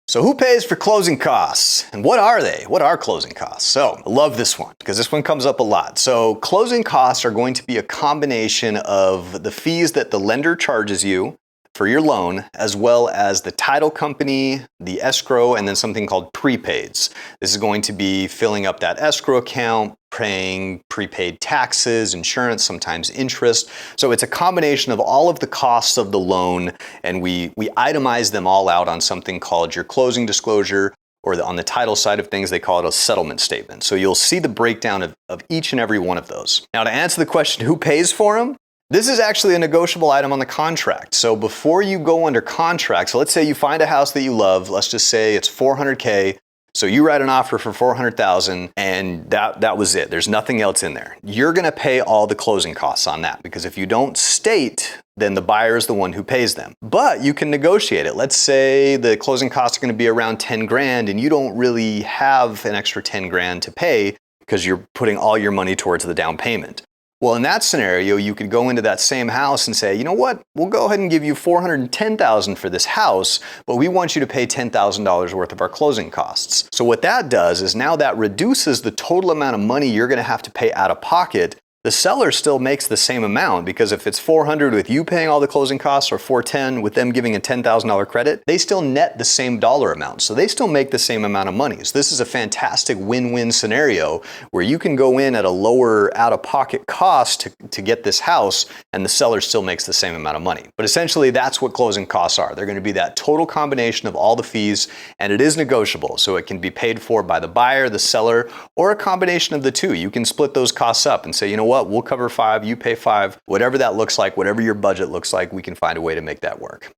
So who pays for closing costs? And what are they? What are closing costs? So I love this one because this one comes up a lot. So closing costs are going to be a combination of the fees that the lender charges you for your loan, as well as the title company, the escrow, and then something called prepaids. This is going to be filling up that escrow account, paying prepaid taxes, insurance, sometimes interest. So it's a combination of all of the costs of the loan, and we itemize them all out on something called your closing disclosure, or on the title side of things, they call it a settlement statement. So you'll see the breakdown of each and every one of those. Now, to answer the question, who pays for them? This is actually a negotiable item on the contract. So before you go under contract, so let's say you find a house that you love, let's just say it's $400K. So you write an offer for $400,000 and that was it. There's nothing else in there. You're gonna pay all the closing costs on that, because if you don't state, then the buyer is the one who pays them. But you can negotiate it. Let's say the closing costs are gonna be around 10 grand and you don't really have an extra 10 grand to pay because you're putting all your money towards the down payment. Well, in that scenario, you could go into that same house and say, you know what, we'll go ahead and give you $410,000 for this house, but we want you to pay $10,000 worth of our closing costs. So what that does is now that reduces the total amount of money you're gonna have to pay out of pocket. The seller still makes the same amount, because if it's $400 with you paying all the closing costs, or $410 with them giving a $10,000 credit, they still net the same dollar amount. So they still make the same amount of money. So this is a fantastic win-win scenario where you can go in at a lower out-of-pocket cost to get this house, and the seller still makes the same amount of money. But essentially, that's what closing costs are. They're going to be that total combination of all the fees, and it is negotiable. So it can be paid for by the buyer, the seller, or a combination of the two. You can split those costs up and say, you know what, we'll cover 5, you pay 5, whatever that looks like, whatever your budget looks like, we can find a way to make that work.